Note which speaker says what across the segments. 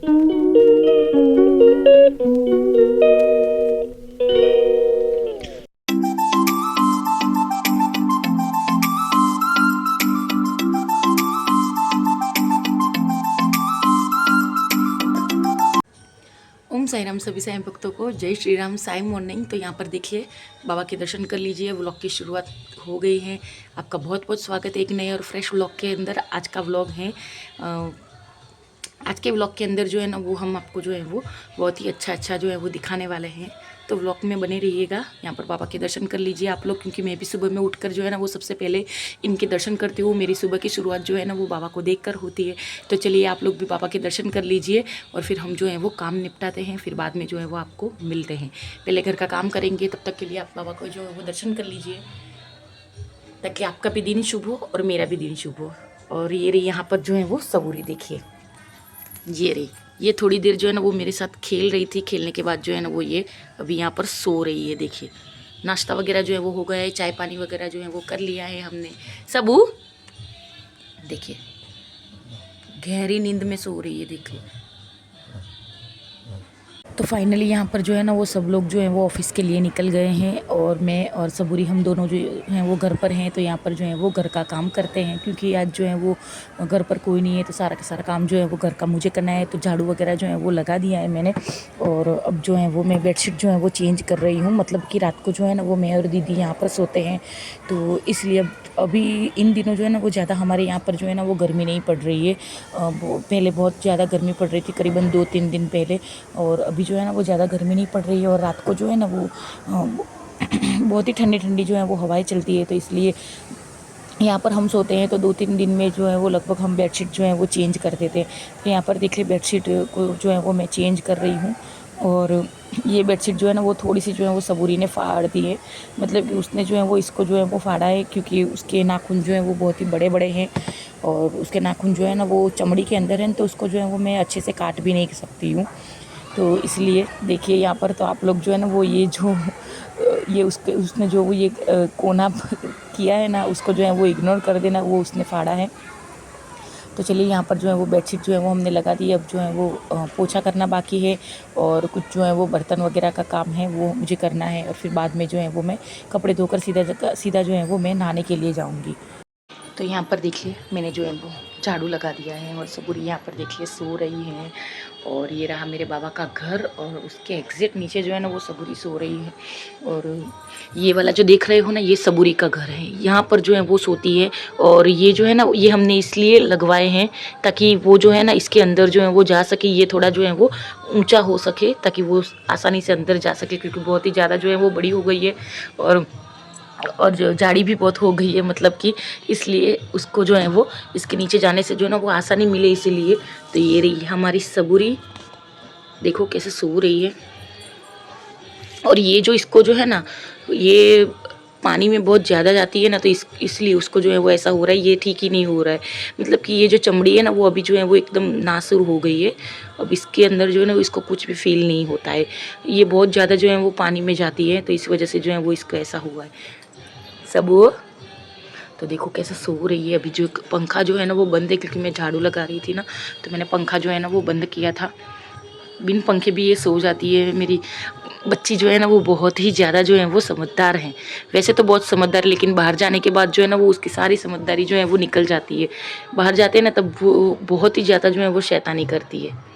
Speaker 1: ओम साई राम सभी साईं भक्तों को जय श्री राम। साई मॉर्निंग। तो यहाँ पर देखिए बाबा के दर्शन कर लीजिए। व्लॉग की शुरुआत हो गई है। आपका बहुत बहुत स्वागत है एक नए और फ्रेश व्लॉग के अंदर। आज का व्लॉग है आज के व्लॉग के अंदर जो है ना वो हम आपको जो है वो बहुत ही अच्छा जो है वो दिखाने वाले हैं। तो व्लॉग में बने रहिएगा। यहाँ पर बाबा के दर्शन कर लीजिए आप लोग, क्योंकि मैं भी सुबह में उठकर जो है ना वो सबसे पहले इनके दर्शन करती हूँ। मेरी सुबह की शुरुआत जो है ना वो बाबा को देखकर होती है। तो चलिए आप लोग भी बाबा के दर्शन कर लीजिए और फिर हम जो है वो काम निपटाते हैं। फिर बाद में जो है वो आपको मिलते हैं। पहले घर का काम करेंगे, तब तक के लिए आप बाबा को जो है वो दर्शन कर लीजिए, ताकि आपका भी दिन शुभ हो और मेरा भी दिन शुभ हो। और ये रही यहाँ पर जो है वो सबूरी, देखिए ये रही। ये थोड़ी देर जो है ना वो मेरे साथ खेल रही थी। खेलने के बाद जो है ना वो ये अभी यहाँ पर सो रही है। देखिए नाश्ता वगैरह जो है वो हो गया है, चाय पानी वगैरह जो है वो कर लिया है हमने। सबू देखिए गहरी नींद में सो रही है, देखिए। तो फाइनली यहाँ पर जो है ना वो सब लोग जो हैं वो ऑफिस के लिए निकल गए हैं और मैं और सबूरी हम दोनों जो हैं वो घर पर हैं। तो यहाँ पर जो है वो घर का काम करते हैं, क्योंकि आज जो है वो घर पर कोई नहीं है। तो सारा का सारा काम जो है वो घर का मुझे करना है। तो झाड़ू वगैरह जो है वो लगा दिया है मैंने। और अब जो है वो मैं बेडशीट जो है वो चेंज कर रही हूँ। मतलब कि रात को जो है ना वो मैं और दीदी यहाँ पर सोते हैं, तो इसलिए अभी इन दिनों जो है ना वो ज़्यादा हमारे यहाँ पर जो है ना वो गर्मी नहीं पड़ रही है। पहले बहुत ज़्यादा गर्मी पड़ रही थी, करीबन 2-3 दिन पहले। और अभी जो है ना वो ज़्यादा गर्मी नहीं पड़ रही है। और रात को जो है ना वो बहुत ही ठंडी ठंडी जो है वो हवाएं चलती है। तो इसलिए यहाँ पर हम सोते हैं तो 2-3 दिन में जो है वो लगभग हम बेडशीट जो है वो चेंज कर देते हैं। तो यहाँ पर देखिए बेडशीट को जो है वो मैं चेंज कर रही हूँ। और ये बेडशीट जो है ना वो थोड़ी सी जो है वो सबूरी ने फाड़ दी है। मतलब कि उसने जो है वो इसको जो है वो फाड़ा है, क्योंकि उसके नाखून जो है वो बहुत ही बड़े बड़े हैं और उसके नाखून जो है ना वो चमड़ी के अंदर हैं। तो उसको जो है वो मैं अच्छे से काट भी नहीं सकती हूँ। तो इसलिए देखिए यहाँ पर तो आप लोग जो है ना वो ये जो ये उसने जो वो ये कोना किया है ना, उसको जो है वो इग्नोर कर देना, वो उसने फाड़ा है। तो चलिए यहाँ पर जो है वो बेडशीट जो है वो हमने लगा दी। अब जो है वो पोछा करना बाकी है और कुछ जो है वो बर्तन वगैरह का काम है वो मुझे करना है। और फिर बाद में जो है वो मैं कपड़े धोकर सीधा जो है वो मैं नहाने के लिए जाऊँगी। तो यहाँ पर देखिए मैंने जो है वो झाड़ू लगा दिया है और सबूरी यहाँ पर देखिए सो रही है। और ये रहा मेरे बाबा का घर और उसके एग्जैक्ट नीचे जो है ना वो सबूरी सो रही है। और ये वाला जो देख रहे हो ना ये सबूरी का घर है, यहाँ पर जो है वो सोती है। और ये जो है ना ये हमने इसलिए लगवाए हैं ताकि वो जो है ना इसके अंदर जो है वो जा सके। ये थोड़ा जो है वो ऊंचा हो सके ताकि वो आसानी से अंदर जा सके, क्योंकि बहुत ही ज़्यादा जो है वो बड़ी हो गई है और जो झाड़ी भी बहुत हो गई है, मतलब कि इसलिए उसको जो है वो इसके नीचे जाने से जो है ना वो आसानी मिले इसीलिए। तो ये रही हमारी सबूरी, देखो कैसे सो रही है। और ये जो इसको जो है ना ये पानी में बहुत ज़्यादा जाती है ना, तो इसलिए उसको जो है वो ऐसा हो रहा है। ये ठीक ही नहीं हो रहा है, मतलब कि ये जो चमड़ी है ना वो अभी जो है वो एकदम नासुर हो गई है। अब इसके अंदर जो है ना इसको कुछ भी फील नहीं होता है। ये बहुत ज़्यादा जो है वो पानी में जाती है, तो इस वजह से जो है वो इसको ऐसा हुआ है। सब तो देखो कैसे सो रही है। अभी जो पंखा जो है ना वो बंद है, क्योंकि मैं झाड़ू लगा रही थी ना, तो मैंने पंखा जो है ना वो बंद किया था। बिन पंखे भी ये सो जाती है। मेरी बच्ची जो है ना वो बहुत ही ज़्यादा जो है वो समझदार है। वैसे तो बहुत समझदार, लेकिन बाहर जाने के बाद जो है ना वो उसकी सारी समझदारी जो है वो निकल जाती है। बाहर जाते हैं ना तब वो बहुत ही ज़्यादा जो है वो शैतानी करती है।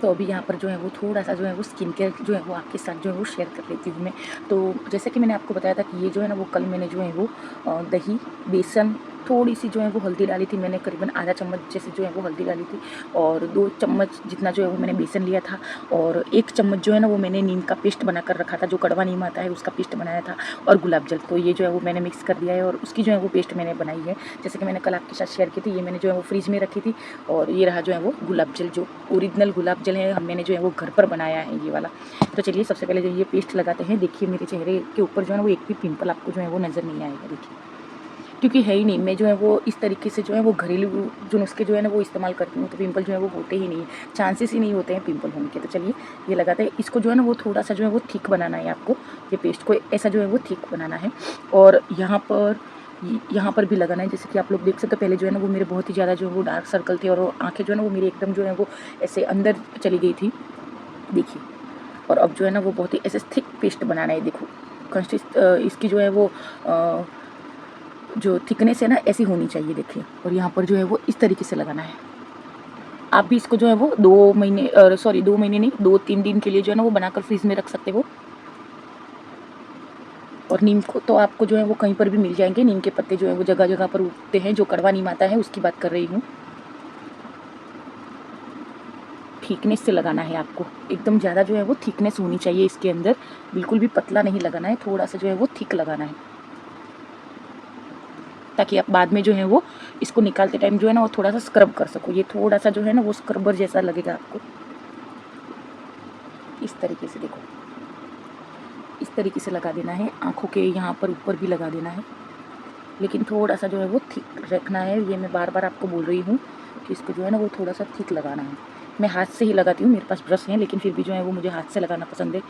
Speaker 1: तो अभी यहाँ पर जो है वो थोड़ा सा जो है वो स्किन केयर जो है वो आपके साथ जो है वो शेयर कर लेती हूँ मैं। तो जैसे कि मैंने आपको बताया था कि ये जो है ना वो कल मैंने जो है वो दही, बेसन, थोड़ी सी जो है वो हल्दी डाली थी। मैंने करीबन आधा चम्मच जैसे जो है वो हल्दी डाली थी और 2 चम्मच जितना जो है वो मैंने बेसन लिया था। और 1 चम्मच जो है ना वो मैंने नीम का पेस्ट बना कर रखा था, जो कड़वा नीम आता है उसका पेस्ट बनाया था, और गुलाब जल। तो ये जो है वो मैंने मिक्स कर दिया है और उसकी जो है वो पेस्ट मैंने बनाई है। जैसे कि मैंने कल आपके साथ शेयर की थी, ये मैंने जो है वो फ्रिज में रखी थी। और ये रहा जो है वो गुलाब जल, जो ओरिजिनल गुलाब जल है, मैंने जो है वो घर पर बनाया है ये वाला। तो चलिए सबसे पहले जो ये पेस्ट लगाते हैं। देखिए मेरे चेहरे के ऊपर जो है ना वो एक भी पिंपल आपको जो है वो नज़र नहीं आएगा, देखिए, क्योंकि है ही नहीं। मैं जो है वो इस तरीके से जो है वो घरेलू जो नुस्खे जो है ना वो इस्तेमाल करती हूँ, तो पिंपल जो है वो होते ही नहीं है, चांसेस ही नहीं होते हैं पिंपल होने के। तो चलिए ये लगाते हैं। इसको जो है ना वो थोड़ा सा जो है वो थिक बनाना है आपको, ये पेस्ट को ऐसा जो है वो थिक बनाना है। और यहाँ पर यहाँ पर भी लगाना है। जैसे कि आप लोग देख सकते हो, पहले जो है ना वो मेरे बहुत ही ज़्यादा जो है वो डार्क सर्कल थे और आँखें जो है ना वो मेरी एकदम जो है वो ऐसे अंदर चली गई थी, देखिए। और अब जो है ना वो बहुत ही ऐसे थिक पेस्ट बनाना है, देखो। इसकी जो है वो जो थिकनेस है ना ऐसी होनी चाहिए, देखिए। और यहाँ पर जो है वो इस तरीके से लगाना है। आप भी इसको जो है वो 2 महीने 2 महीने नहीं, 2-3 दिन के लिए जो है ना वो बनाकर फ्रीज में रख सकते हो। और नीम को तो आपको जो है वो कहीं पर भी मिल जाएंगे। नीम के पत्ते जो है वो जगह जगह पर उगते हैं। जो कड़वा नीम आता है उसकी बात कर रही हूँ। थिकनेस से लगाना है आपको, एकदम ज़्यादा जो है वो थिकनेस होनी चाहिए इसके अंदर, बिल्कुल भी पतला नहीं लगाना है, थोड़ा सा जो है वो थिक लगाना है, ताकि आप बाद में जो है वो इसको निकालते टाइम जो है ना वो थोड़ा सा स्क्रब कर सको। ये थोड़ा सा जो है ना वो स्क्रबर जैसा लगेगा आपको, इस तरीके से, देखो। इस तरीके से लगा देना है। आँखों के यहाँ पर ऊपर भी लगा देना है, लेकिन थोड़ा सा जो है वो थिक रखना है। ये मैं बार बार आपको बोल रही हूँ कि इसको जो है ना वो थोड़ा सा थिक लगाना है। मैं हाथ से ही लगाती हूँ, मेरे पास ब्रश है, लेकिन फिर भी जो है वो मुझे हाथ से लगाना पसंद है,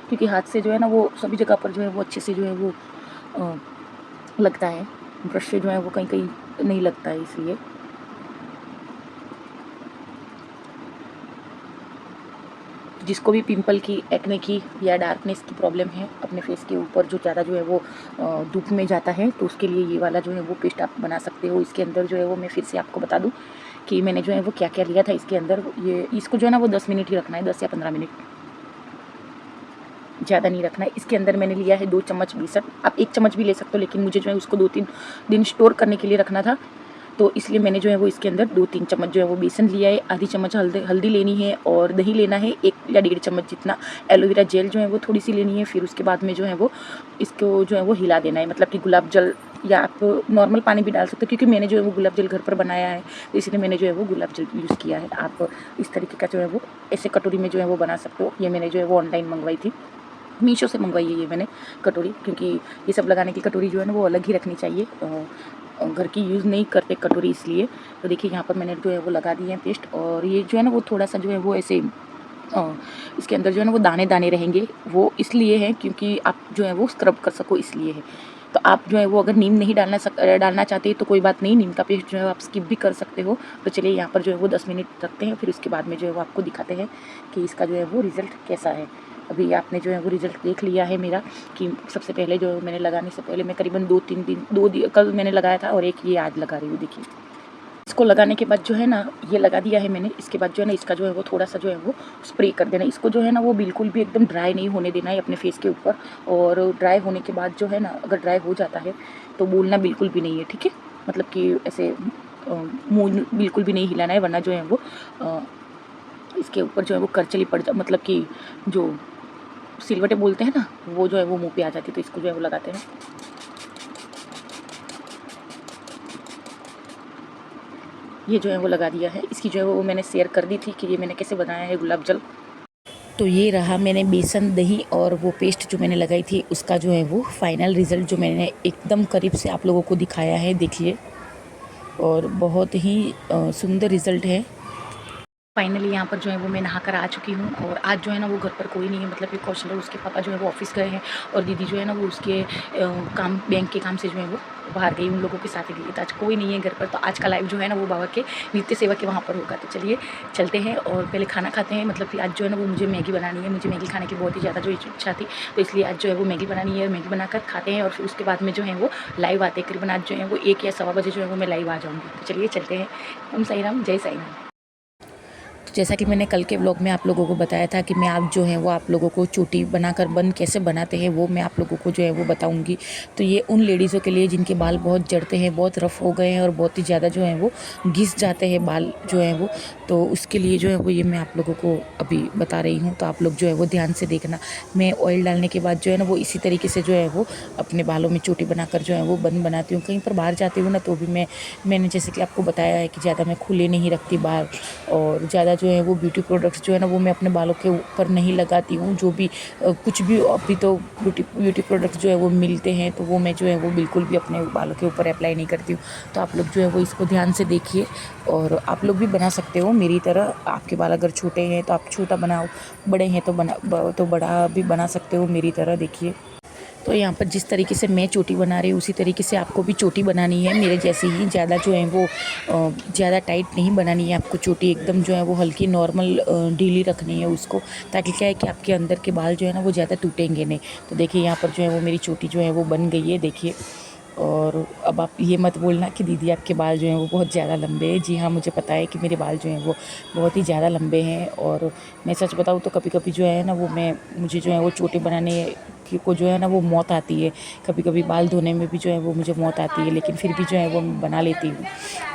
Speaker 1: क्योंकि हाथ से जो है ना वो सभी जगह पर जो है वो अच्छे से जो है वो लगता है। ब्रश से जो है वो कहीं कहीं नहीं लगता है, इसलिए। जिसको भी पिंपल की, एक्ने की या डार्कनेस की प्रॉब्लम है अपने फेस के ऊपर, जो ज़्यादा जो है वो धूप में जाता है, तो उसके लिए ये वाला जो है वो पेस्ट आप बना सकते हो। इसके अंदर जो है वो मैं फिर से आपको बता दूं कि मैंने जो है वो क्या क्या लिया था इसके अंदर। ये इसको जो है ना वो 10 मिनट ही रखना है, 10 या 15 मिनट, ज़्यादा नहीं रखना है। इसके अंदर मैंने लिया है 2 चम्मच बेसन। आप 1 चम्मच भी ले सकते हो, लेकिन मुझे जो है उसको 2-3 दिन स्टोर करने के लिए रखना था, तो इसलिए मैंने जो है वो इसके अंदर 2-3 चम्मच जो है वो बेसन लिया है। आधी चम्मच हल्दी लेनी है, और दही लेना है 1 या 1.5 चम्मच जितना। एलोवेरा जेल जो है वो थोड़ी सी लेनी है। फिर उसके बाद में जो है वो इसको जो है वो हिला देना है, मतलब कि गुलाब जल, या आप नॉर्मल पानी भी डाल सकते हो, क्योंकि मैंने जो है वो गुलाब जल घर पर बनाया है, तो इसलिए मैंने जो है वो गुलाब जल यूज़ किया है। आप इस तरीके का जो है वो ऐसे कटोरी में जो है वो बना सकते हो। ये मैंने जो है वो ऑनलाइन मंगवाई थी, मीशो से मंगवाई है ये मैंने कटोरी, क्योंकि ये सब लगाने की कटोरी जो है ना वो अलग ही रखनी चाहिए। घर की यूज़ नहीं करते कटोरी, इसलिए। तो देखिए यहाँ पर मैंने जो है वो लगा दी है पेस्ट, और ये जो है ना वो थोड़ा सा जो है वो ऐसे इसके अंदर जो है ना वो दाने दाने रहेंगे। वो इसलिए है क्योंकि आप जो है वो स्क्रब कर सको, इसलिए है। तो आप जो है वो अगर नीम नहीं डालना चाहते तो कोई बात नहीं, नीम का पेस्ट जो है आप स्किप भी कर सकते हो। तो चलिए यहाँ पर जो है वो 10 मिनट रखते हैं, फिर उसके बाद में जो है वो आपको दिखाते हैं कि इसका जो है वो रिज़ल्ट कैसा है। अभी आपने जो है वो रिज़ल्ट देख लिया है मेरा, कि सबसे पहले जो मैंने लगाने से पहले मैं करीबन 2-3 दिन कल मैंने लगाया था, और एक ये आज लगा रही हूँ, देखिए। इसको लगाने के बाद जो है ना ये लगा दिया है मैंने। इसके बाद जो है ना इसका जो है वो थोड़ा सा जो है वो स्प्रे कर देना। इसको जो है ना वो बिल्कुल भी एकदम ड्राई नहीं होने देना है अपने फेस के ऊपर। और ड्राई होने के बाद जो है ना, अगर ड्राई हो जाता है तो बोलना बिल्कुल भी नहीं है, ठीक है। मतलब कि ऐसे मुँह बिल्कुल भी नहीं हिलाना है, वरना जो है वो इसके ऊपर जो है वो करचली पड़ जा, मतलब कि जो सिलवटें बोलते हैं ना, वो जो है वो मुँह पे आ जाती है। तो इसको जो है वो लगाते हैं। ये जो है वो लगा दिया है। इसकी जो है वो मैंने शेयर कर दी थी कि ये मैंने कैसे बनाया है गुलाब जल। तो ये रहा मैंने बेसन, दही और वो पेस्ट जो मैंने लगाई थी, उसका जो है वो फाइनल रिज़ल्ट, जो मैंने एकदम करीब से आप लोगों को दिखाया है, देखिए। और बहुत ही सुंदर रिज़ल्ट है। फाइनली यहाँ पर जो है वो मैं नहाकर आ चुकी हूँ, और आज जो है ना वो घर पर कोई नहीं है, मतलब कि कौशल और उसके पापा जो है वो ऑफिस गए हैं, और दीदी जो है ना वो उसके काम, बैंक के काम से जो है वो बाहर गई, उन लोगों के साथ ही गई। तो आज कोई नहीं है घर पर, तो आज का लाइव जो है ना वो बाबा के नित्य सेवा के वहाँ पर होगा। तो चलिए चलते हैं और पहले खाना खाते हैं। मतलब कि आज जो है ना वो मुझे मैगी बनानी है, मुझे मैगी खाने की बहुत ही ज़्यादा जो इच्छा थी, तो इसलिए आज जो है वो मैगी बनानी है। मैगी बनाकर खाते हैं, और फिर उसके बाद में जो है वो लाइव आते हैं। करीबन आज जो है वो 1 या सवा बजे जो है वो मैं लाइव आ जाऊँगी। तो चलिए चलते हैं। ओम साई राम, जय साई राम। तो जैसा कि मैंने कल के व्लॉग में आप लोगों को बताया था कि मैं आप जो है वो आप लोगों को चोटी बनाकर बन कैसे बनाते हैं, वो मैं आप लोगों को जो है वो बताऊंगी। तो ये उन लेडीज़ों के लिए जिनके बाल बहुत जड़ते हैं, बहुत रफ़ हो गए हैं, और बहुत ही ज़्यादा जो है वो घिस जाते हैं बाल जो है वो, तो उसके लिए जो है वो ये मैं आप लोगों को अभी बता रही हूँ। तो आप लोग जो है वो ध्यान से देखना। मैं ऑयल डालने के बाद जो है ना वो इसी तरीके से जो है वो अपने बालों में चोटी बनाकर जो है वो बन बनाती हूँ। कहीं पर बाहर जाती हूँ ना, तो भी मैंने जैसे कि आपको बताया है कि ज़्यादा मैं खुले नहीं रखती बाल, और ज़्यादा जो है वो ब्यूटी प्रोडक्ट्स जो है ना वो मैं अपने बालों के ऊपर नहीं लगाती हूँ। जो भी कुछ भी अभी तो ब्यूटी प्रोडक्ट्स जो है वो मिलते हैं, तो वो मैं जो है वो बिल्कुल भी अपने बालों के ऊपर अप्लाई नहीं करती हूँ। तो आप लोग जो है वो इसको ध्यान से देखिए, और आप लोग भी बना सकते हो मेरी तरह। आपके बाल अगर छोटे हैं तो आप छोटा बनाओ, बड़े हैं तो बड़ा भी बना सकते हो मेरी तरह, देखिए। तो यहाँ पर जिस तरीके से मैं चोटी बना रही हूँ उसी तरीके से आपको भी चोटी बनानी है मेरे जैसे ही। ज़्यादा जो है वो ज़्यादा टाइट नहीं बनानी है आपको चोटी, एकदम जो है वो हल्की नॉर्मल ढीली रखनी है उसको, ताकि क्या है कि आपके अंदर के बाल जो है ना वो ज़्यादा टूटेंगे नहीं। तो देखिए यहाँ पर जो है वो मेरी चोटी जो है वो बन गई है, देखिए। और अब आप ये मत बोलना कि दीदी आपके बाल जो हैं वो बहुत ज़्यादा लंबे हैं। जी हाँ, मुझे पता है कि मेरे बाल जो हैं वो बहुत ही ज़्यादा लंबे हैं। और मैं सच बताऊँ तो कभी कभी जो है ना वो मुझे जो है वो चोटी बनाने को जो है ना वो मौत आती है। कभी कभी बाल धोने में भी जो है वो मुझे मौत आती है, लेकिन फिर भी जो है वो मैं बना लेती हूँ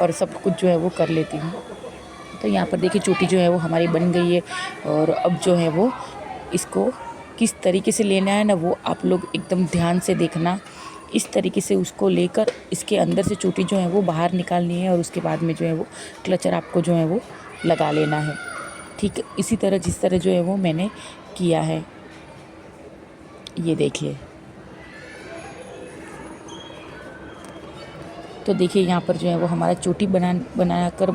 Speaker 1: और सब कुछ जो है वो कर लेती हूँ। तो यहाँ पर देखिए चोटी जो है वो हमारी बन गई है। और अब जो है वो इसको किस तरीके से लेना है ना वो आप लोग एकदम ध्यान से देखना। इस तरीके से उसको लेकर इसके अंदर से चोटी जो है वो बाहर निकालनी है और उसके बाद में जो है वो क्लचर आपको जो है वो लगा लेना है। ठीक इसी तरह जिस तरह जो है वो मैंने किया है, ये देखिए। तो देखिए यहाँ पर जो है वो हमारा चोटी बनाकर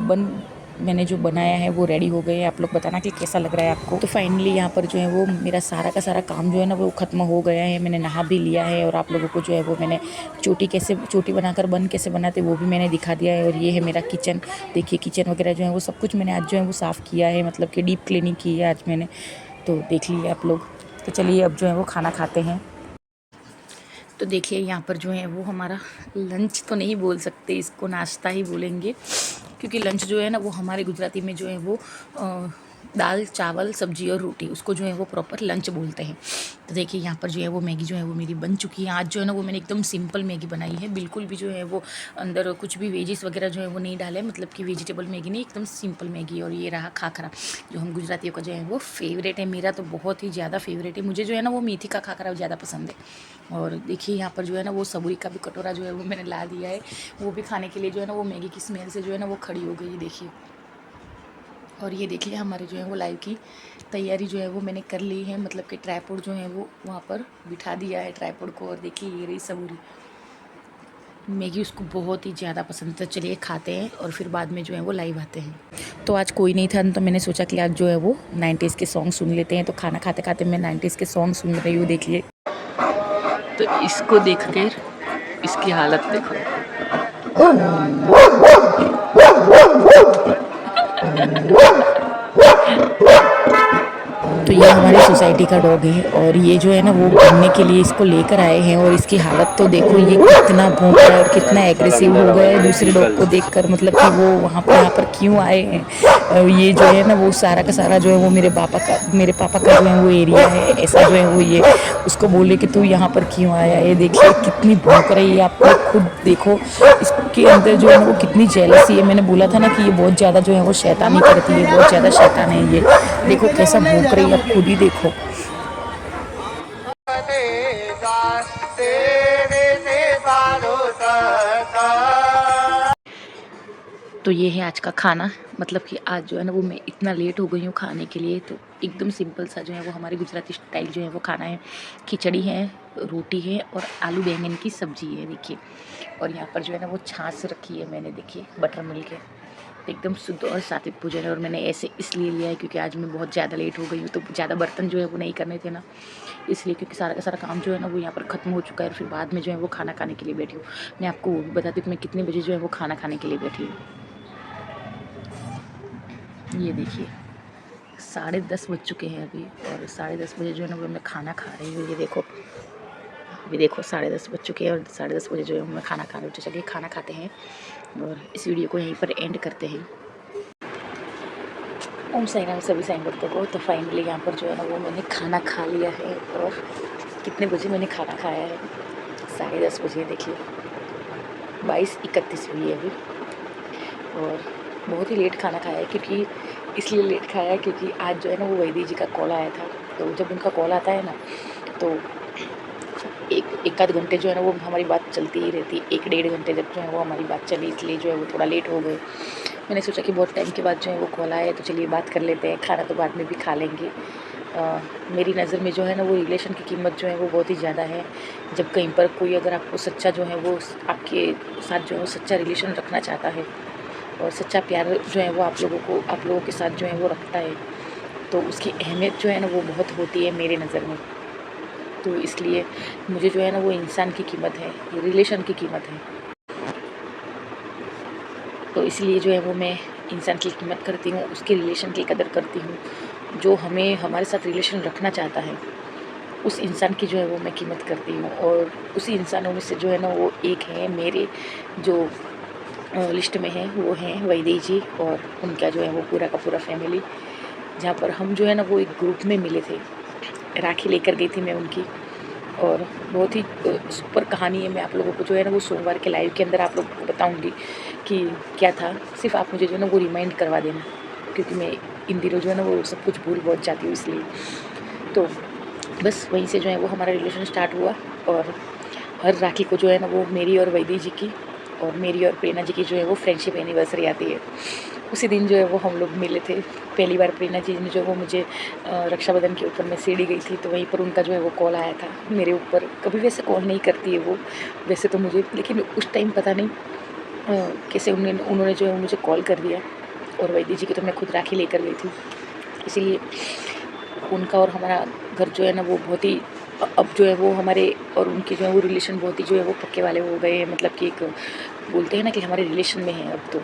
Speaker 1: मैंने जो बनाया है वो रेडी हो गए हैं। आप लोग बताना कि कैसा लग रहा है आपको। तो फाइनली यहाँ पर जो है वो मेरा सारा का सारा काम जो है ना वो ख़त्म हो गया है। मैंने नहा भी लिया है और आप लोगों को जो है वो मैंने चोटी बनाकर बन कैसे बनाते वो भी मैंने दिखा दिया है। और ये है मेरा किचन, देखिए किचन वगैरह जो है वो सब कुछ मैंने आज जो है वो साफ़ किया है, मतलब कि डीप क्लीनिंग की है आज मैंने। तो देख लीजिए आप लोग। तो चलिए अब जो है वो खाना खाते हैं। तो देखिए यहाँ पर जो है वो हमारा लंच तो नहीं बोल सकते, इसको नाश्ता ही बोलेंगे, क्योंकि लंच जो है ना वो हमारे गुजराती में जो है वो दाल चावल सब्जी और रोटी, उसको जो है वो प्रॉपर लंच बोलते हैं। तो देखिए यहाँ पर जो है वो मैगी जो है वो मेरी बन चुकी है। आज जो है ना वो मैंने एकदम सिंपल मैगी बनाई है, बिल्कुल भी जो है वो अंदर कुछ भी वेजिस वगैरह जो है वो नहीं डाले, मतलब कि वेजिटेबल मैगी नहीं, एकदम सिंपल मैगी। और ये रहा खाखरा, जो हम गुजरातियों का जो है वो फेवरेट है, मेरा तो बहुत ही ज़्यादा फेवरेट है। मुझे जो है ना वो मेथी का खाखरा ज़्यादा पसंद है। और देखिए यहाँ पर जो है ना वो सबूरी का भी कटोरा जो है वो मैंने ला दिया है, वो भी खाने के लिए जो है ना वो मैगी की स्मेल से जो है ना वो खड़ी हो गई, देखिए। और ये देखिए हमारे जो है वो लाइव की तैयारी जो है वो मैंने कर ली है, मतलब कि ट्राइपॉड जो है वो वहाँ पर बिठा दिया है ट्राइपॉड को। और देखिए ये रही सबूरी मैगी, उसको बहुत ही ज़्यादा पसंद है। चलिए खाते हैं और फिर बाद में जो है वो लाइव आते हैं। तो आज कोई नहीं था तो मैंने सोचा कि आज जो है वो 90s के सॉन्ग सुन लेते हैं। तो खाना खाते खाते मैं 90s के सॉन्ग सुन रही हूँ, देखिए। तो इसको देख कर इसकी हालत देखो। तो ये हमारी सोसाइटी का डॉग है और ये जो है ना वो घूमने के लिए इसको लेकर आए हैं। और इसकी हालत तो देखो, ये कितना भौंक रहा है और कितना एग्रेसिव हो गया है दूसरे डॉग को देखकर, मतलब कि वो यहाँ पर क्यों आए हैं। और ये जो है ना वो सारा का सारा जो है वो मेरे पापा का जो है वो एरिया है, ऐसा जो है वो ये उसको बोले कि तू यहाँ पर क्यों आया। ये देखिए कितनी भौंक रही है, आप लोग खुद देखो इसके अंदर जो है ना वो कितनी जेलसी है। मैंने बोला था ना कि ये बहुत ज़्यादा जो है वो शैतानी करती है, बहुत ज़्यादा शैतान है ये। देखो कैसा भौंक रही है, आप खुद ही देखो। तो ये है आज का खाना, मतलब कि आज जो है ना वो मैं इतना लेट हो गई हूँ खाने के लिए। तो एकदम सिंपल सा जो है वो हमारी गुजराती स्टाइल जो है वो खाना है। खिचड़ी है, रोटी है और आलू बैंगन की सब्जी है, देखिए। और यहाँ पर जो है ना वो छाछ रखी है मैंने, देखिए, बटर मिल्क है, एकदम शुद्ध और सात्विक भोजन है। और मैंने ऐसे इसलिए लिया है क्योंकि आज मैं बहुत ज़्यादा लेट हो गई हूँ, तो ज़्यादा बर्तन जो है वो नहीं करने थे ना, इसलिए, क्योंकि सारा का सारा काम जो है ना वो यहाँ पर ख़त्म हो चुका है। और फिर बाद में जो है वो खाना खाने के लिए बैठी हूँ। मैं आपको वो भी बताती हूँ कि मैं कितने बजे जो है वो खाना खाने के लिए बैठी हूँ। ये देखिए 10:30 बज चुके हैं अभी, और 10:30 बजे जो है ना वो मैं खाना खा रही हूँ। ये देखो, अभी देखो 10:30 बज चुके हैं और 10:30 बजे जो है मैं खाना खा रही हूँ। तो चलिए खाना खाते हैं और इस वीडियो को यहीं पर एंड करते हैं। ओम साई राम सभी साईं भक्तों को। तो फाइनली यहाँ पर जो है ना वो मैंने खाना खा लिया है। और कितने बजे मैंने खाना खाया है? 10:30 बजे, देखिए 22:31 हुई है अभी। और बहुत ही लेट खाना खाया है, क्योंकि इसलिए लेट खाया है क्योंकि आज जो है ना वो वैद्य जी का कॉल आया था। तो जब उनका कॉल आता है ना तो एक आध घंटे जो है ना वो हमारी बात चलती ही रहती है, 1-1.5 घंटे जब जो है वो हमारी बात चली, इसलिए जो है वो थोड़ा लेट हो गए। मैंने सोचा कि बहुत टाइम के बाद जो है वो कॉल आया है तो चलिए बात कर लेते हैं, खाना तो बाद में भी खा लेंगे। मेरी नज़र में जो है ना वो रिलेशन की कीमत जो है वो बहुत ही ज़्यादा है। जब कहीं पर कोई अगर आपको सच्चा जो है वो आपके साथ जो है वो सच्चा रिलेशन रखना चाहता है और सच्चा प्यार जो है वो आप लोगों के साथ जो है वो रखता है, तो उसकी अहमियत जो है ना वो बहुत होती है मेरे नज़र में। तो इसलिए मुझे जो है ना वो इंसान की कीमत है, रिलेशन की कीमत है। तो इसलिए जो है वो मैं इंसान की कीमत करती हूँ, उसके रिलेशन की कदर करती हूँ। जो हमें हमारे साथ रिलेशन रखना चाहता है, उस इंसान की जो है वो मैं कीमत करती हूँ। और उसी इंसानों में से जो है ना वो एक है मेरे जो लिस्ट में है, वो हैं वैदेही जी और उनका जो है वो पूरा का पूरा फैमिली। जहाँ पर हम जो है ना वो एक ग्रुप में मिले थे, राखी लेकर गई थी मैं उनकी। और बहुत ही सुपर कहानी है। मैं आप लोगों को जो है ना वो सोमवार के लाइव के अंदर आप लोगों को बताऊंगी कि क्या था। सिर्फ आप मुझे जो है ना वो रिमाइंड करवा देना, क्योंकि मैं इन दिनों जो है ना वो सब कुछ भूल बहुत जाती हूँ, इसलिए। तो बस वहीं से जो है वो हमारा रिलेशन स्टार्ट हुआ। और हर राखी को जो है ना वो मेरी और वैदेही जी की और मेरी और प्रेरणा जी की जो है वो फ्रेंडशिप एनिवर्सरी आती है। उसी दिन जो है वो हम लोग मिले थे पहली बार। प्रेरणा जी ने जो वो मुझे रक्षाबंधन के ऊपर मैं सीढ़ी गई थी, तो वहीं पर उनका जो है वो कॉल आया था मेरे ऊपर। कभी वैसे कॉल नहीं करती है वो वैसे तो मुझे, लेकिन उस टाइम पता नहीं कैसे उन्होंने जो है मुझे कॉल कर दिया। और वैदेही जी की तो मैं खुद राखी लेकर गई थी, इसीलिए उनका और हमारा घर जो है ना वो बहुत ही अब जो है वो हमारे और उनके जो है वो रिलेशन बहुत ही जो है वो पक्के वाले हो गए हैं। मतलब कि एक बोलते हैं ना कि हमारे रिलेशन में है, अब तो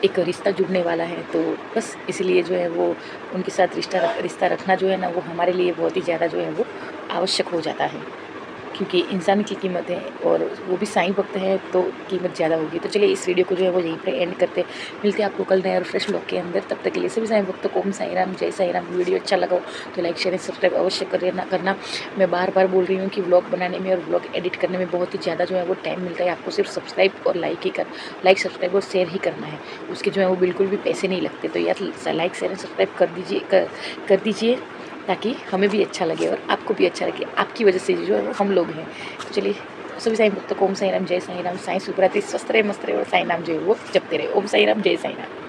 Speaker 1: एक रिश्ता जुड़ने वाला है। तो बस इसीलिए जो है वो उनके साथ रिश्ता रखना जो है ना वो हमारे लिए बहुत ही ज़्यादा जो है वो आवश्यक हो जाता है, क्योंकि इंसान की कीमत है और वो भी साईं भक्त है तो कीमत ज़्यादा होगी। तो चलिए इस वीडियो को जो है वो यहीं पे एंड करते हैं। मिलते हैं आपको कल नए और फ्रेश ब्लॉग के अंदर। तब तक के लिए सभी साईं भक्तों को ओम साईं राम, जय साईं राम। वीडियो अच्छा लगा हो तो लाइक शेयर सब्सक्राइब अवश्य करना। मैं बार बार बोल रही हूँ कि व्लॉग बनाने में और व्लॉग एडिट करने में बहुत ही ज़्यादा जो है वो टाइम मिलता है। आपको सिर्फ सब्सक्राइब और लाइक सब्सक्राइब और शेयर ही करना है, उसके जो है वो बिल्कुल भी पैसे नहीं लगते। तो यार लाइक शेयर सब्सक्राइब कर दीजिए, ताकि हमें भी अच्छा लगे और आपको भी अच्छा लगे। आपकी वजह से जो है वो हम लोग हैं। तो चलिए सभी साईं भक्तों को ओम साईं राम, जय साईं राम। साईं सुख रहे, स्वस्थ रहे, मस्त रहे और साईं नाम जो है वो जपते रहे। ओम साईं राम, जय साईं राम।